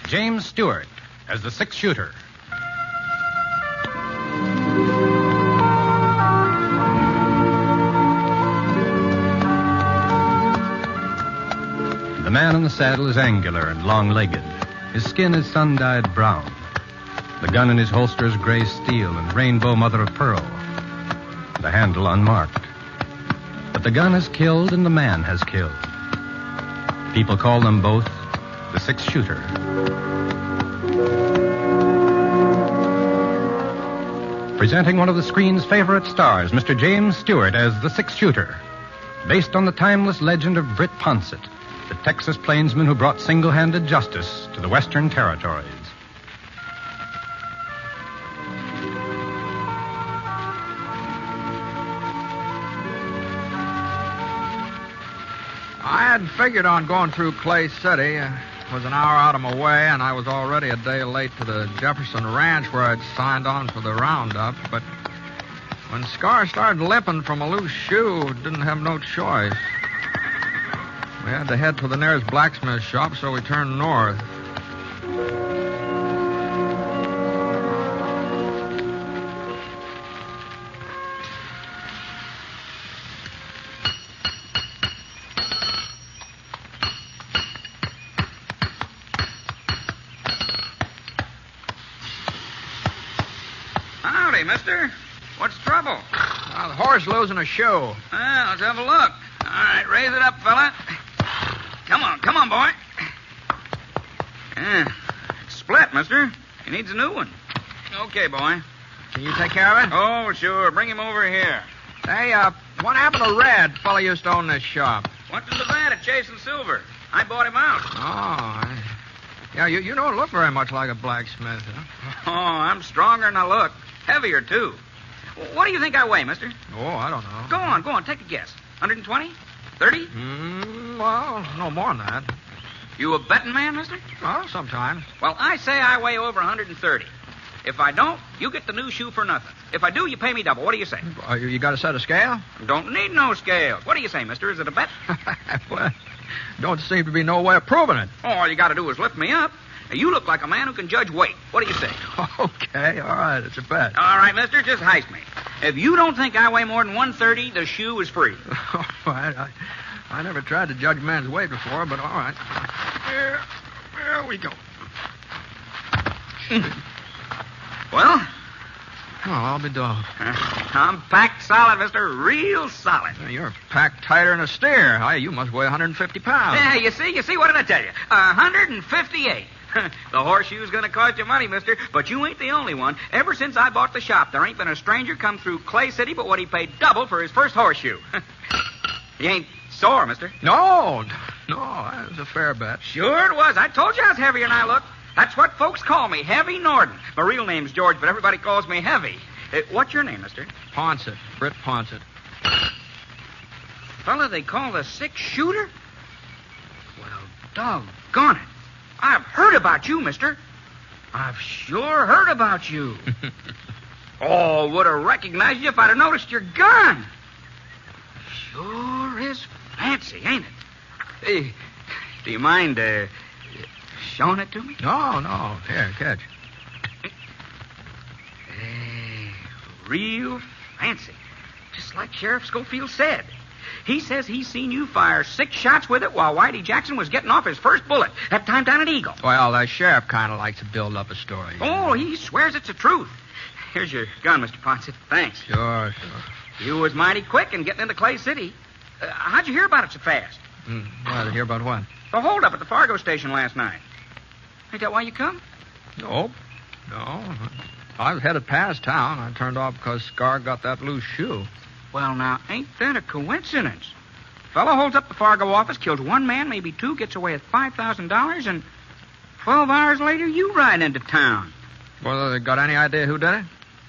James Stewart as the six-shooter. The man in the saddle is angular and long-legged. His skin is sun-dyed brown. The gun in his holster is gray steel and rainbow mother-of-pearl. The handle unmarked. But the gun has killed and the man has killed. People call them both the six-shooter. Presenting one of the screen's favorite stars, Mr. James Stewart as the six-shooter. Based on the timeless legend of Britt Ponsett, the Texas plainsman who brought single-handed justice to the Western Territories. I hadn't figured on going through Clay City. It was an hour out of my way, and I was already a day late to the Jefferson Ranch where I'd signed on for the roundup. But when Scar started limping from a loose shoe, didn't have no choice. We had to head to the nearest blacksmith shop, so we turned north. Howdy, mister. What's trouble? The horse losing a shoe. Well, let's have a look. All right, raise it up, fella. Come on, boy. It's split, mister. He needs a new one. Okay, boy. Can you take care of it? Oh, sure. Bring him over here. Hey, what happened to Red? Fella used to own this shop. Went to Nevada chasing silver. I bought him out. Yeah, you don't look very much like a blacksmith, huh? Oh, I'm stronger than I look. Heavier, too. What do you think I weigh, mister? Oh, I don't know. Go on. Take a guess. 120? 30? Well, no more than that. You a betting man, mister? Well, sometimes. Well, I say I weigh over 130. If I don't, you get the new shoe for nothing. If I do, you pay me double. What do you say? You got a set of scale? Don't need no scales. What do you say, mister? Is it a bet? Well, don't seem to be no way of proving it. All you got to do is lift me up. Now, you look like a man who can judge weight. What do you say? Okay, all right, it's a bet. All right, mister, just heist me. If you don't think I weigh more than 130, the shoe is free. All right, I never tried to judge a man's weight before, but all right. There we go. Well? Oh, I'll be dogged. I'm packed solid, mister. Real solid. You're packed tighter than a steer. You must weigh 150 pounds. Yeah, you see? What did I tell you? 158. The horseshoe's going to cost you money, mister, but you ain't the only one. Ever since I bought the shop, there ain't been a stranger come through Clay City but what he paid double for his first horseshoe. You ain't sore, mister? No, that was a fair bet. Sure it was. I told you I was heavier than I look. That's what folks call me, Heavy Norden. My real name's George, but everybody calls me Heavy. What's your name, mister? Ponsett. Britt Ponsett. Fella they call the six-shooter? Well, doggone it. I've heard about you, mister. I've sure heard about you. Oh, would have recognized you if I'd have noticed your gun. Sure is fancy, ain't it? Hey, do you mind showing it to me? No. Here, catch. Hey, real fancy. Just like Sheriff Schofield said. He says he's seen you fire 6 shots with it while Whitey Jackson was getting off his first bullet, that time down at Eagle. Well, the sheriff kind of likes to build up a story. Oh, he swears it's the truth. Here's your gun, Mr. Ponsett. Thanks. Sure. You was mighty quick in getting into Clay City. How'd you hear about it so fast? Well, to hear about what? The holdup at the Fargo station last night. Ain't that why you come? Nope. No. I was headed past town. I turned off because Scar got that loose shoe. Well, now, ain't that a coincidence? Fellow holds up the Fargo office, kills one man, maybe 2, gets away with $5,000, and 12 hours later, you ride into town. Well, they got any idea who did it?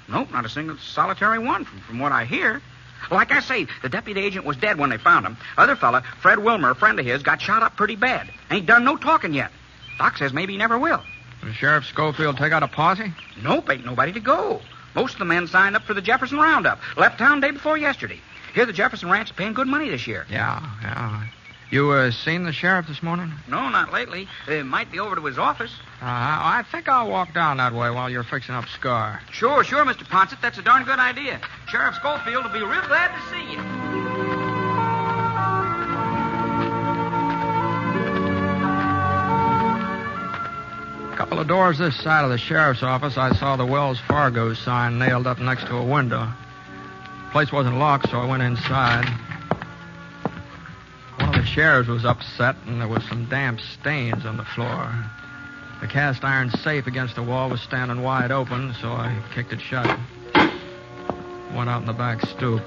Nope, not a single solitary one, from what I hear. Like I say, the deputy agent was dead when they found him. Other fella, Fred Wilmer, a friend of his, got shot up pretty bad. Ain't done no talking yet. Doc says maybe he never will. Did Sheriff Schofield take out a posse? Nope, ain't nobody to go. Most of the men signed up for the Jefferson Roundup. Left town day before yesterday. Here, the Jefferson Ranch is paying good money this year. Yeah. You seen the sheriff this morning? No, not lately. Might be over to his office. I think I'll walk down that way while you're fixing up Scar. Sure, Mr. Ponset. That's a darn good idea. Sheriff Schofield will be real glad to see you. A couple of doors this side of the sheriff's office, I saw the Wells Fargo sign nailed up next to a window. The place wasn't locked, so I went inside. One of the sheriffs was upset, and there was some damp stains on the floor. The cast iron safe against the wall was standing wide open, so I kicked it shut. Went out in the back stoop.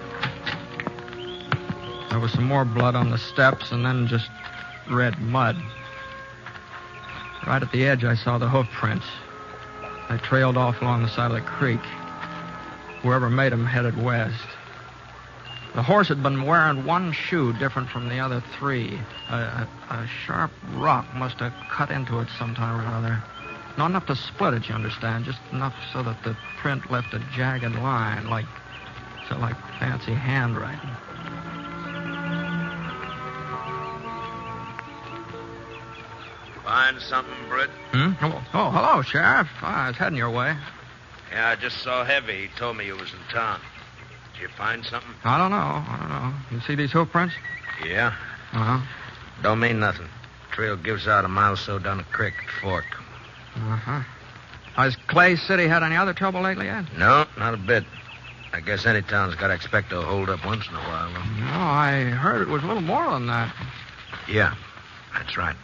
There was some more blood on the steps, and then just red mud. Right at the edge, I saw the hoof prints. They trailed off along the side of the creek. Whoever made them headed west. The horse had been wearing one shoe different from the other three. A sharp rock must have cut into it sometime or other. Not enough to split it, you understand, just enough so that the print left a jagged line, like fancy handwriting. Find something, Britt? Oh, hello, Sheriff. I was heading your way. Yeah, I just saw Heavy. He told me you was in town. Did you find something? I don't know. You see these hoof prints? Yeah. Uh-huh. Don't mean nothing. Trail gives out a mile or so down the creek at Fork. Uh-huh. Has Clay City had any other trouble lately yet? No, not a bit. I guess any town's got to expect a hold up once in a while, though. No, I heard it was a little more than that. Yeah, that's right.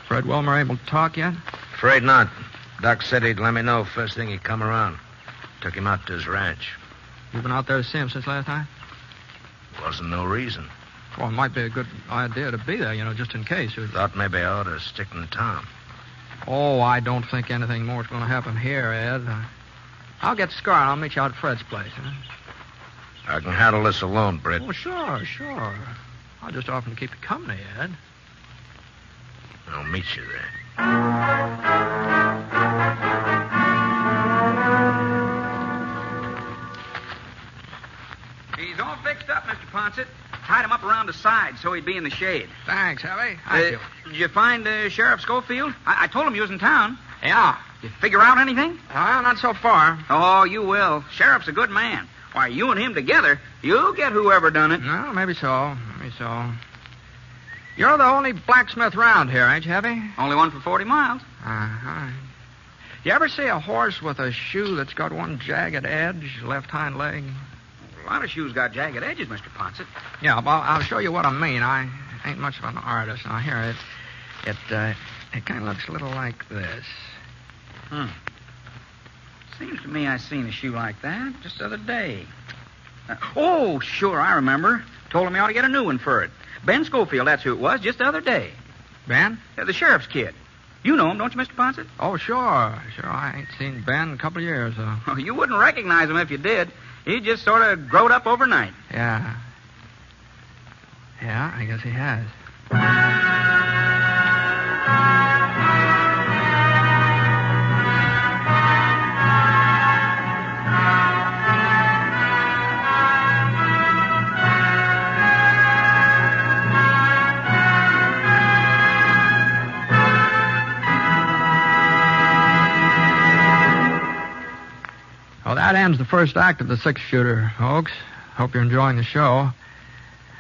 Fred Wilmer able to talk yet? Afraid not. Doc said he'd let me know first thing he'd come around. Took him out to his ranch. You been out there to see him since last night? Wasn't no reason. Well, it might be a good idea to be there, just in case. Thought maybe I ought to stick in town. Oh, I don't think anything more is going to happen here, Ed. I'll get Scar and I'll meet you out at Fred's place. Huh? I can handle this alone, Britt. Oh, sure. I'll just offer to keep you company, Ed. I'll meet you there. He's all fixed up, Mr. Ponset. Tied him up around the side so he'd be in the shade. Thanks, Heavy. Thank you. Did you find Sheriff Schofield? I told him you was in town. Yeah. You figure out anything? Not so far. Oh, you will. Sheriff's a good man. Why, you and him together, you'll get whoever done it. No, maybe so. You're the only blacksmith round here, ain't you, Heavy? Only one for 40 miles. Uh-huh. You ever see a horse with a shoe that's got one jagged edge, left hind leg? A lot of shoes got jagged edges, Mr. Ponset. Yeah, well, I'll show you what I mean. I ain't much of an artist. Now, here, it kind of looks a little like this. Seems to me I seen a shoe like that just the other day. Oh, sure, I remember. Told him he ought to get a new one for it. Ben Schofield, that's who it was, just the other day. Ben? The sheriff's kid. You know him, don't you, Mr. Ponset? Oh, sure. I ain't seen Ben in a couple of years. Oh, you wouldn't recognize him if you did. He just sort of growed up overnight. Yeah, I guess he has. Well, that ends the first act of the six-shooter, folks. Hope you're enjoying the show.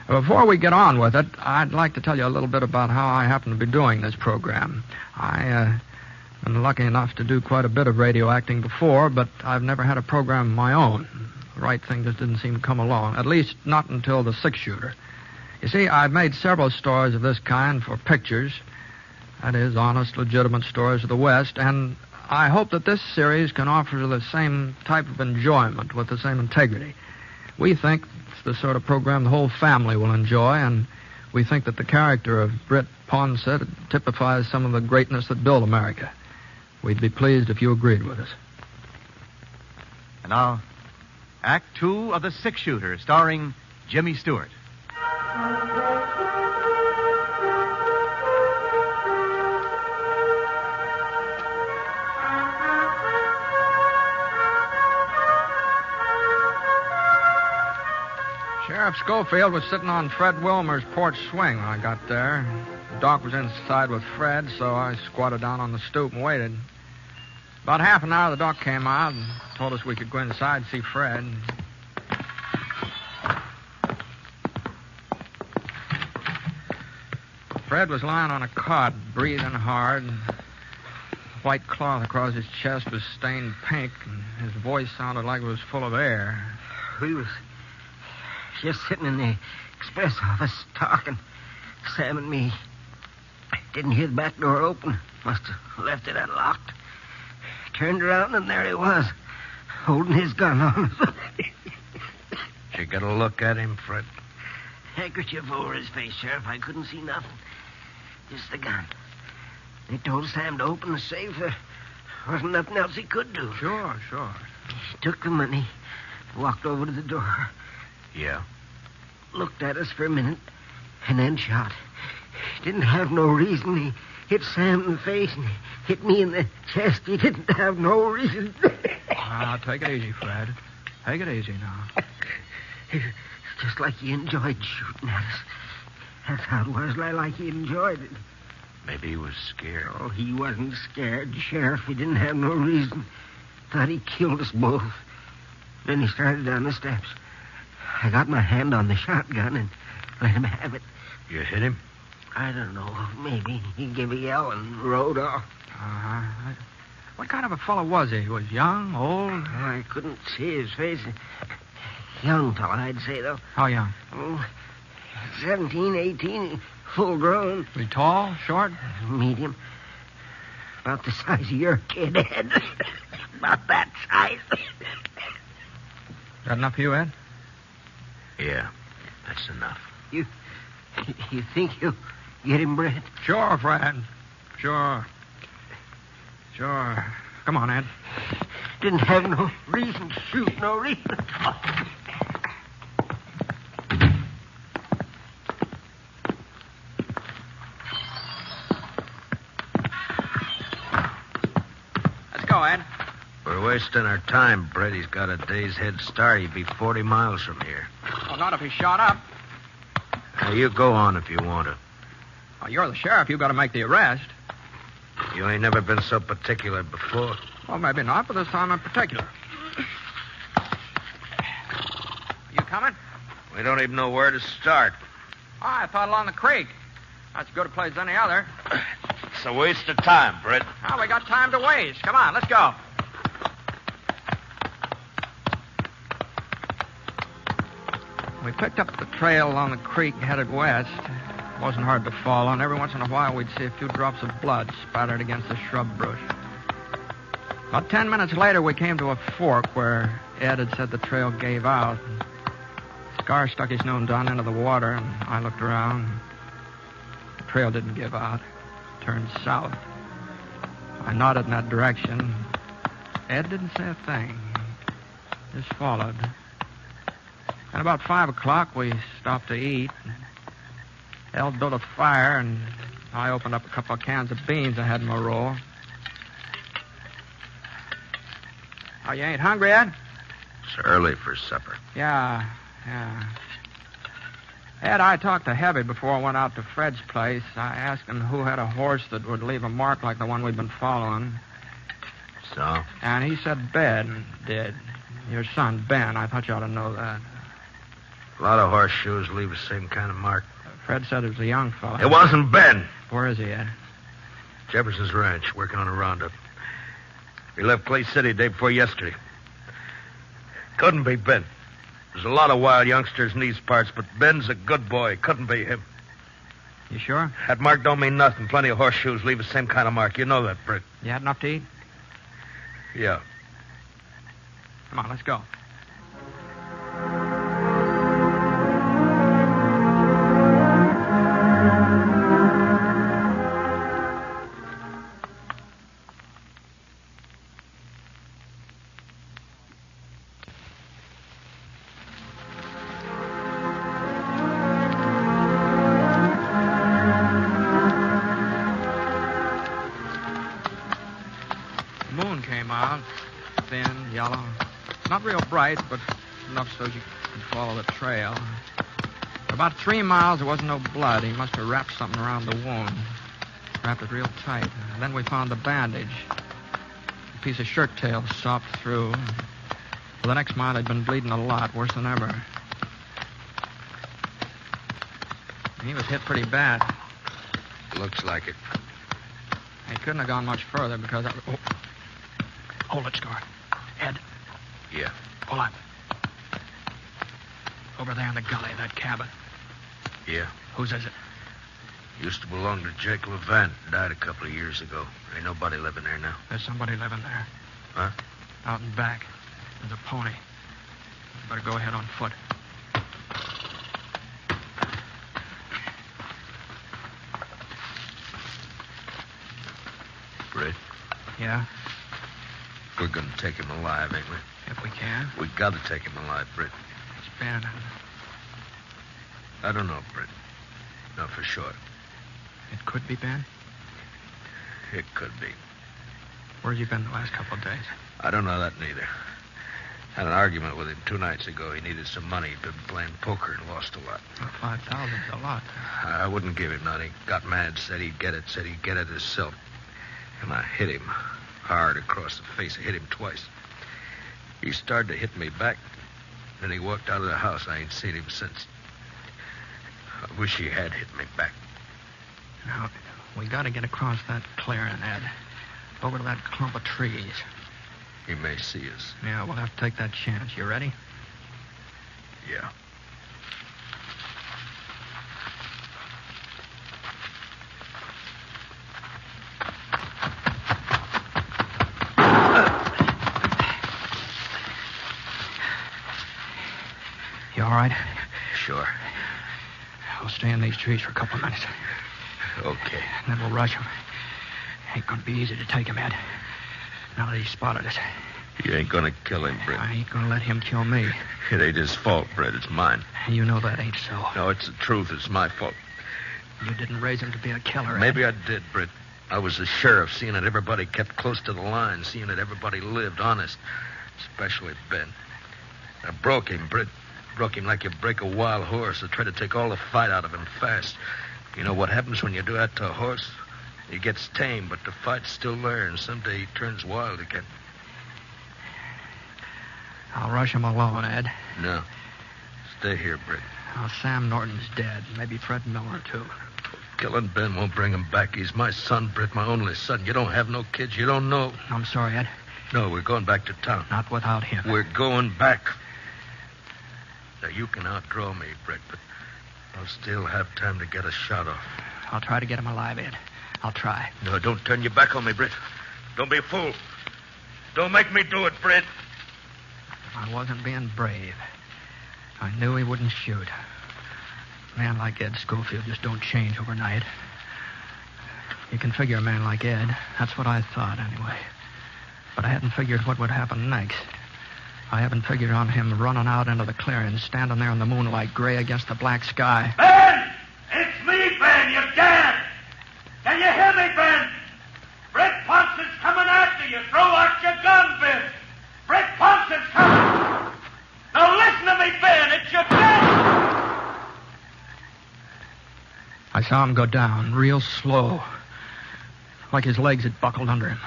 Before we get on with it, I'd like to tell you a little bit about how I happen to be doing this program. I've been lucky enough to do quite a bit of radio acting before, but I've never had a program of my own. The right thing just didn't seem to come along, at least not until the six-shooter. You see, I've made several stories of this kind for pictures. That is, honest, legitimate stories of the West, and I hope that this series can offer the same type of enjoyment with the same integrity. We think it's the sort of program the whole family will enjoy, and we think that the character of Britt Ponset typifies some of the greatness that built America. We'd be pleased if you agreed with us. And now, Act 2 of The Six-Shooter, starring Jimmy Stewart. Sheriff Sheriff Schofield was sitting on Fred Wilmer's porch swing when I got there. The doc was inside with Fred, so I squatted down on the stoop and waited. About half an hour, the doc came out and told us we could go inside and see Fred. Fred was lying on a cot, breathing hard. White cloth across his chest was stained pink, and his voice sounded like it was full of air. We was just sitting in the express office talking, Sam and me. Didn't hear the back door open. Must have left it unlocked. Turned around, and there he was, holding his gun on us. Did you get a look at him, Fred? Handkerchief over his face, Sheriff. I couldn't see nothing. Just the gun. They told Sam to open the safe. There wasn't nothing else he could do. Sure. He took the money, walked over to the door, Yeah. looked at us for a minute, and then shot. Didn't have no reason. He hit Sam in the face and hit me in the chest. He didn't have no reason. Take it easy, Fred. Take it easy now. It's just like he enjoyed shooting at us. That's how it was, like he enjoyed it. Maybe he was scared. Oh, he wasn't scared, Sheriff. He didn't have no reason. Thought he killed us both. Then he started down the steps. I got my hand on the shotgun and let him have it. You hit him? I don't know. Maybe he gave a yell and rode off. What kind of a fellow was he? He was young, old? I couldn't see his face. Young fella, I'd say, though. How young? 17, 18, full grown. Was he tall, short? Medium. About the size of your kid, Ed. About that size. Got enough for you, Ed? Yeah, that's enough. You think you'll get him, Brett? Sure, Fred. Sure. Come on, Ed. Didn't have no reason to shoot, no reason. Let's go, Ed. We're wasting our time, Brett. He's got a day's head start. He'd be 40 miles from here. Well, not if he's shot up. Now, you go on if you want to. Well, you're the sheriff. You've got to make the arrest. You ain't never been so particular before. Well, maybe not, but this time in particular. You coming? We don't even know where to start. Oh, I thought along the creek. That's as good a place as any other. It's a waste of time, Brett. Oh, we got time to waste. Come on, let's go. We picked up the trail along the creek, headed west. It wasn't hard to follow, and every once in a while we'd see a few drops of blood spattered against the shrub bush. About 10 minutes later, we came to a fork where Ed had said the trail gave out. Scar stuck his nose down into the water, and I looked around. The trail didn't give out. It turned south. I nodded in that direction. Ed didn't say a thing. Just followed. And about 5 o'clock, we stopped to eat. Ed built a fire, and I opened up a couple of cans of beans I had in my roll. Oh, you ain't hungry, Ed? It's early for supper. Yeah. Ed, I talked to Heavy before I went out to Fred's place. I asked him who had a horse that would leave a mark like the one we've been following. So? And he said Ben did. Your son, Ben. I thought you ought to know that. A lot of horseshoes leave the same kind of mark. Fred said it was a young fellow. It wasn't Ben. Where is he, Ed? Jefferson's ranch, working on a roundup. He left Clay City day before yesterday. Couldn't be Ben. There's a lot of wild youngsters in these parts, but Ben's a good boy. Couldn't be him. You sure? That mark don't mean nothing. Plenty of horseshoes leave the same kind of mark. You know that, Britt. You had enough to eat? Yeah. Come on, let's go. The moon came out, thin, yellow. Not real bright, but enough so you could follow the trail. For about 3 miles, there wasn't no blood. He must have wrapped something around the wound. Wrapped it real tight. And then we found the bandage. A piece of shirt tail sopped through. For the next mile, he'd been bleeding a lot, worse than ever. He was hit pretty bad. Looks like it. He couldn't have gone much further because... Oh. Hold it, Scar. Ed. Yeah. Hold on. Over there in the gully, that cabin. Yeah. Whose is it? Used to belong to Jake Levant. Died a couple of years ago. Ain't nobody living there now. There's somebody living there. Huh? Out in back. There's a pony. You better go ahead on foot. Britt, Yeah? we're gonna take him alive, ain't we? If we can. We gotta take him alive, Britt. It's Ben. I don't know, Britt. Not for sure. It could be Ben. It could be. Where's he been the last couple of days? I don't know that neither. Had an argument with him 2 nights ago. He needed some money. He'd been playing poker and lost a lot. Well, 5,000's a lot. I wouldn't give him none. He got mad, said he'd get it himself. And I hit him hard across the face. I hit him twice. He started to hit me back. Then he walked out of the house. I ain't seen him since. I wish he had hit me back. Now, we got to get across that clearing, Ed. Over to that clump of trees. He may see us. Yeah, we'll have to take that chance. You ready? Yeah. You all right? Sure. We'll stay in these trees for a couple of minutes. Okay. And then we'll rush him. Ain't gonna be easy to take him, Ed. Now that he's spotted us. You ain't gonna kill him, Britt. I ain't gonna let him kill me. It ain't his fault, Britt. It's mine. You know that ain't so. No, it's the truth. It's my fault. You didn't raise him to be a killer, Ed. Maybe I did, Britt. I was the sheriff, seeing that everybody kept close to the line, seeing that everybody lived honest, especially Ben. I broke him, Britt. Broke him like you break a wild horse. I tried to take all the fight out of him fast. You know what happens when you do that to a horse? He gets tame, but the fight's still there, and someday he turns wild again. I'll rush him alone, Ed. No. Stay here, Britt. Oh, Sam Norton's dead. Maybe Fred Miller, too. Killing Ben won't bring him back. He's my son, Britt, my only son. You don't have no kids. You don't know. I'm sorry, Ed. No, we're going back to town. Not without him. We're going back. Now, you can outdraw me, Britt, but I'll still have time to get a shot off. I'll try to get him alive, Ed. I'll try. No, don't turn your back on me, Britt. Don't be a fool. Don't make me do it, Britt. I wasn't being brave. I knew he wouldn't shoot. A man like Ed Schofield just don't change overnight. You can figure a man like Ed. That's what I thought, anyway. But I hadn't figured what would happen next. I haven't figured on him running out into the clearing, standing there in the moonlight, gray against the black sky. Ben! It's me, Ben! You're dead! Can you hear me, Ben? Britt Ponson's coming after you. Throw out your gun, Ben. Britt Ponson's coming. Now listen to me, Ben. It's your death. I saw him go down, real slow, like his legs had buckled under him.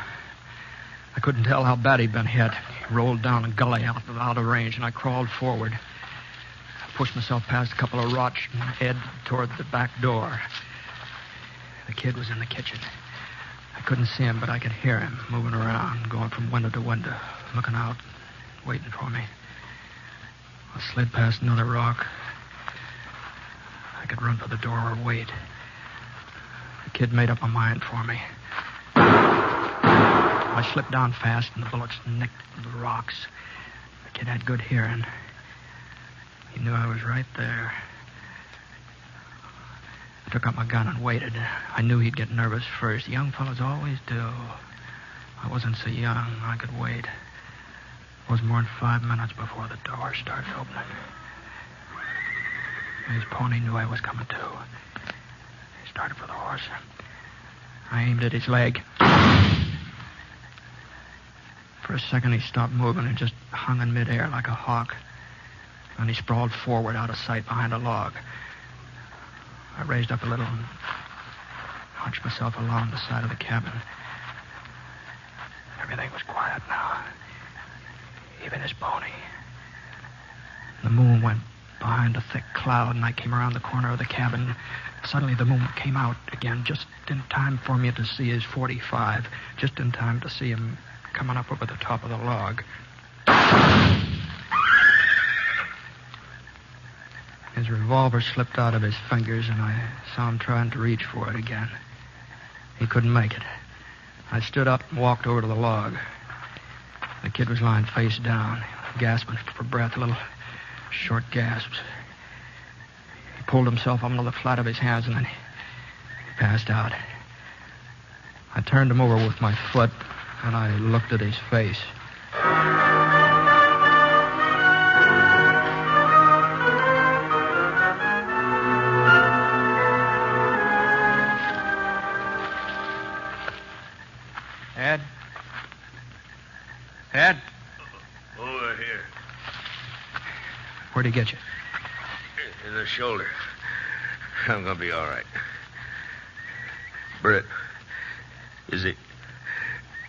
I couldn't tell how bad he'd been hit. He rolled down a gully out of range, and I crawled forward. I pushed myself past a couple of rocks and head toward the back door. The kid was in the kitchen. I couldn't see him, but I could hear him moving around, going from window to window, looking out, waiting for me. I slid past another rock. I could run for the door or wait. The kid made up my mind for me. I slipped down fast, and the bullets nicked the rocks. The kid had good hearing. He knew I was right there. I took out my gun and waited. I knew he'd get nervous first. Young fellas always do. I wasn't so young. I could wait. It was more than 5 minutes before the door started opening. His pony knew I was coming, too. He started for the horse. I aimed at his leg. For a second, he stopped moving and just hung in midair like a hawk. Then he sprawled forward out of sight behind a log. I raised up a little and hunched myself along the side of the cabin. Everything was quiet now, even his pony. The moon went behind a thick cloud, and I came around the corner of the cabin. Suddenly the moon came out again, just in time for me to see his .45, just in time to see him coming up over the top of the log. His revolver slipped out of his fingers, and I saw him trying to reach for it again. He couldn't make it. I stood up and walked over to the log. The kid was lying face down, gasping for breath, little short gasps. He pulled himself up onto the flat of his hands, and then he passed out. I turned him over with my foot, and I looked at his face. Ed? Over here. Where'd he get you? In the shoulder. I'm gonna be all right. Britt, is he...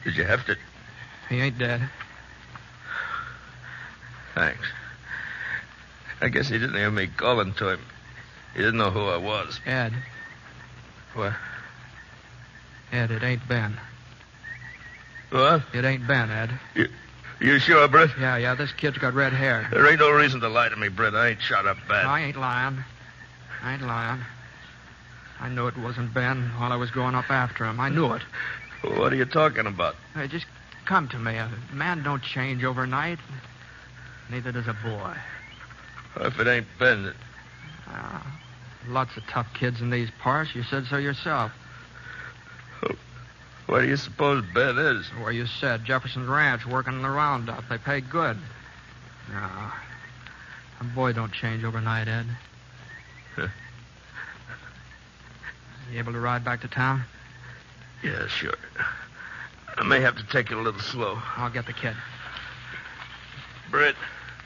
Did you have to... He ain't dead. Thanks. I guess he didn't hear me calling to him. He didn't know who I was. Ed. What? Ed, it ain't Ben. What? It ain't Ben, Ed. You sure, Britt? Yeah, this kid's got red hair. There ain't no reason to lie to me, Britt. I ain't shot up bad. I ain't lying. I knew it wasn't Ben while I was going up after him. I knew it. What are you talking about? Hey, just come to me. A man don't change overnight. Neither does a boy. If it ain't Ben... Lots of tough kids in these parts. You said so yourself. Where do you suppose Ben is? Where you said, Jefferson's Ranch, working in the roundup. They pay good. No. A boy don't change overnight, Ed. Huh. You able to ride back to town? Yeah, sure. I may have to take it a little slow. I'll get the kid. Britt.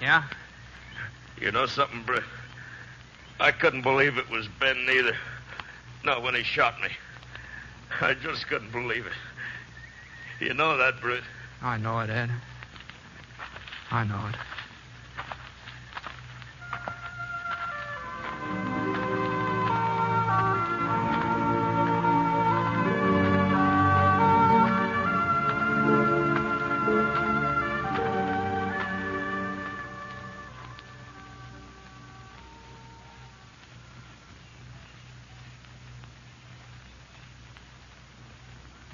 Yeah? You know something, Britt? I couldn't believe it was Ben neither. Not when he shot me. I just couldn't believe it. You know that, Britt? I know it, Ed. I know it.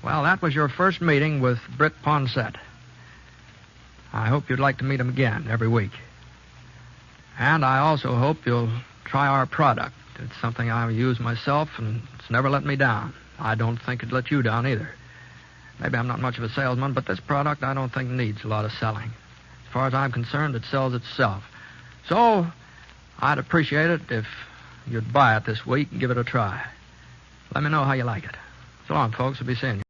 Well, that was your first meeting with Britt Ponsett. I hope you'd like to meet him again every week. And I also hope you'll try our product. It's something I use myself, and it's never let me down. I don't think it'd let you down either. Maybe I'm not much of a salesman, but this product I don't think needs a lot of selling. As far as I'm concerned, it sells itself. So, I'd appreciate it if you'd buy it this week and give it a try. Let me know how you like it. So long, folks. I'll be seeing you.